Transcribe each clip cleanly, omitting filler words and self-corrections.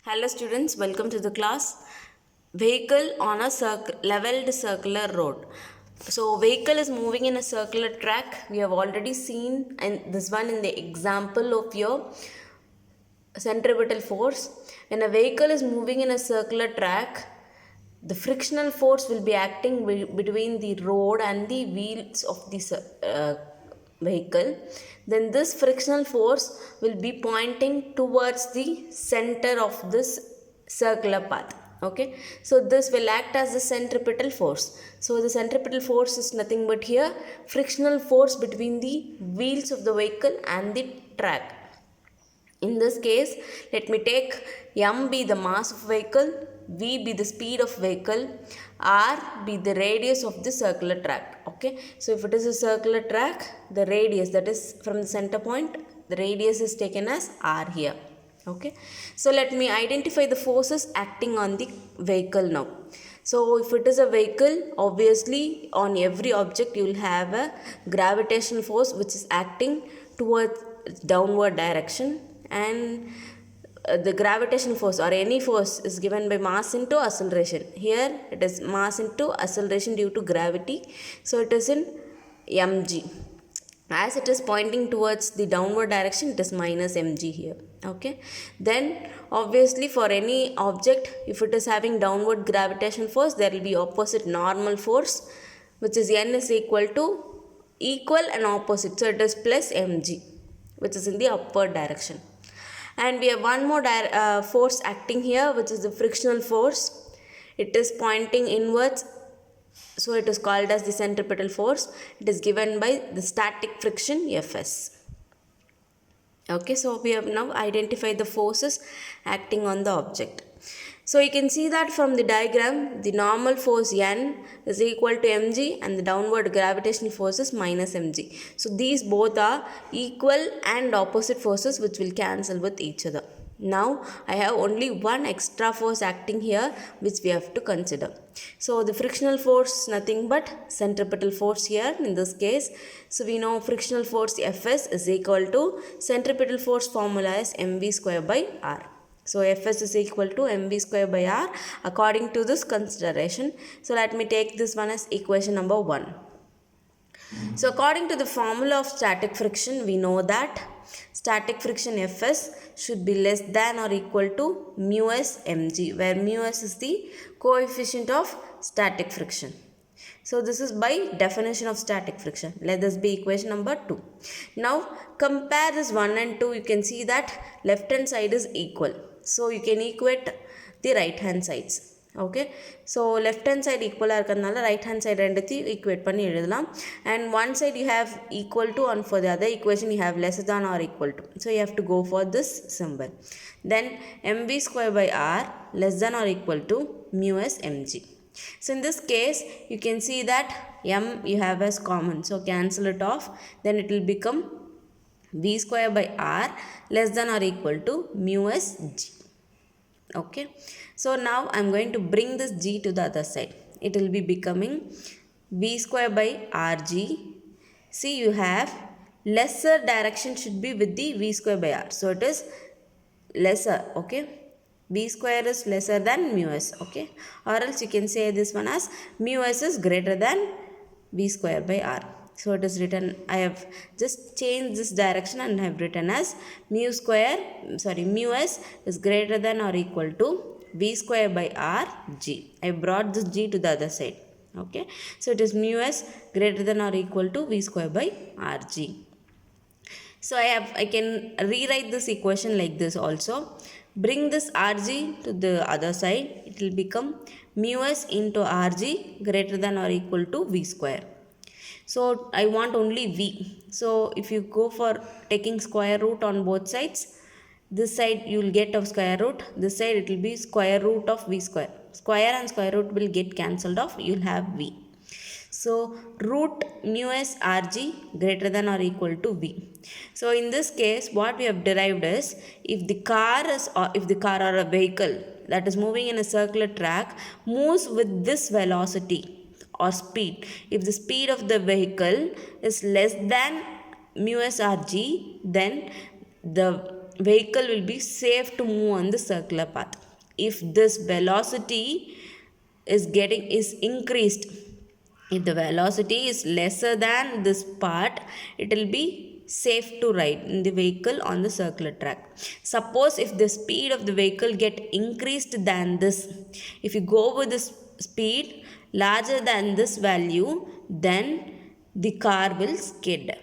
Hello students, welcome to the class. Vehicle on a leveled circular road. So vehicle is moving in a circular track. We have already seen and this one in the example of your centripetal force. When a vehicle is moving in a circular track, the frictional force will be acting between the road and the wheels of the vehicle. Then this frictional force will be pointing towards the center of this circular path. Okay, so this will act as the centripetal force. So the centripetal force is nothing but here frictional force between the wheels of the vehicle and the track. In this case, let me take m be the mass of vehicle, v be the speed of vehicle, r be the radius of the circular track. Okay, so if it is a circular track, the radius, that is from the center point, the radius is taken as r here. Okay, so let me identify the forces acting on the vehicle now. So if it is a vehicle, obviously on every object you will have a gravitational force which is acting towards downward direction, and the gravitational force or any force is given by mass into acceleration. Here it is mass into acceleration due to gravity, so it is in mg. As it is pointing towards the downward direction, it is minus mg here. Okay, then obviously for any object, if it is having downward gravitational force, there will be opposite normal force, which is n is equal and opposite, so it is plus mg, which is in the upward direction. And we have one more force acting here, which is the frictional force. It is pointing inwards, so it is called as the centripetal force. It is given by the static friction Fs. Okay, so we have now identified the forces acting on the object. So you can see that from the diagram, the normal force N is equal to mg and the downward gravitational force is minus mg. So these both are equal and opposite forces which will cancel with each other. Now I have only one extra force acting here which we have to consider. So the frictional force is nothing but centripetal force here in this case. So we know frictional force Fs is equal to centripetal force formula is mv square by r. So Fs is equal to mv square by r according to this consideration. So let me take this one as equation number 1. So according to the formula of static friction, we know that static friction Fs should be less than or equal to mu s mg, where mu s is the coefficient of static friction. So this is by definition of static friction. Let this be equation number 2. Now compare this 1 and 2. You can see that left hand side is equal. So you can equate the right hand sides. Okay, so left hand side equal irukadnala right hand side rendathiyum equate panni எழுதலாம், and one side you have equal to and for the other equation you have less than or equal to, so you have to go for this symbol. Then mv square by r less than or equal to mu s mg. So in this case you can see that m you have as common, so cancel it off, then it will become v square by r less than or equal to mu s g. Okay, so now I am going to bring this g to the other side. It will be becoming v square by rg. See, you have lesser direction should be with the v square by r, so it is lesser. Okay, v square is lesser than mu s. Okay, or else you can say this one as mu s is greater than v square by r. So it is written, I have just changed this direction and I have written as mu s is greater than or equal to v square by r g. I brought this g to the other side. Okay, so it is mu s greater than or equal to v square by r g. So I can rewrite this equation like this also. Bring this rg to the other side. It will become mu s into rg greater than or equal to v square. So I want only v. So if you go for taking square root on both sides, this side you will get of square root, this side it will be square root of v square. Square and square root will get cancelled off, you will have v. So root mu s rg greater than or equal to v. So in this case what we have derived is, if the car or a vehicle that is moving in a circular track moves with this velocity or speed, if the speed of the vehicle is less than mu s rg, then the vehicle will be safe to move on the circular path. If this velocity is increased, if the velocity is lesser than this part, it will be safe to ride in the vehicle on the circular track. Suppose if the speed of the vehicle get increased than this, if you go with this speed larger than this value, then the car will skid.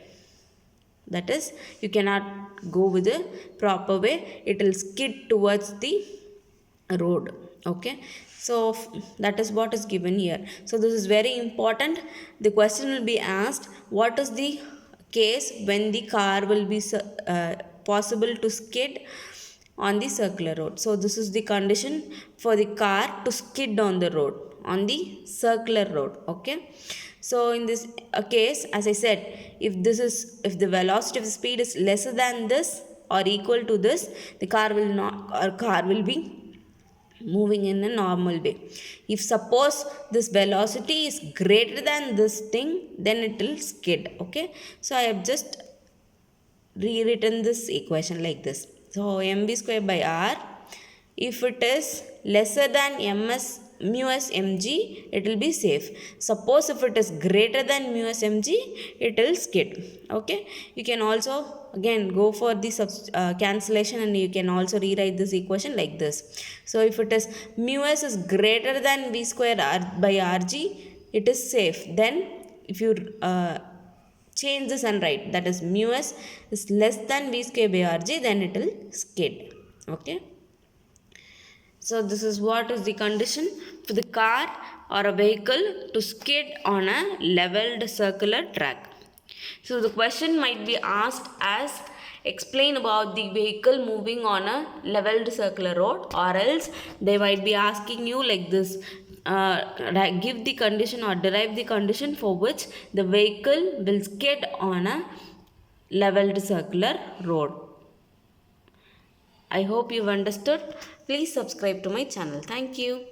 That is, you cannot go with a proper way, it will skid towards the road. Okay, so that is what is given here. So this is very important. The question will be asked, what is the case when the car will be possible to skid on the circular road? So this is the condition for the car to skid on the road, on the circular road. Okay, so in this case, as I said, if the velocity of the speed is lesser than this or equal to this, the car will be moving in a normal way. If suppose this velocity is greater than this thing, then it will skid. Okay, so I have just rewritten this equation like this. So mv square by r, if it is lesser than mu s mg, it will be safe. Suppose if it is greater than mu s mg, it will skid. Okay, you can also again go for the cancellation, and you can also rewrite this equation like this. So if it is mu s is greater than v square r by rg, it is safe. Then if you change this and write, that is mu s is less than v square by rg, then it will skid. Okay, so this is what is the condition for the car or a vehicle to skid on a leveled circular track. So the question might be asked as, explain about the vehicle moving on a leveled circular road, or else they might be asking you like this, give the condition or derive the condition for which the vehicle will skid on a leveled circular road. I hope you've understood. Please subscribe to my channel. Thank you.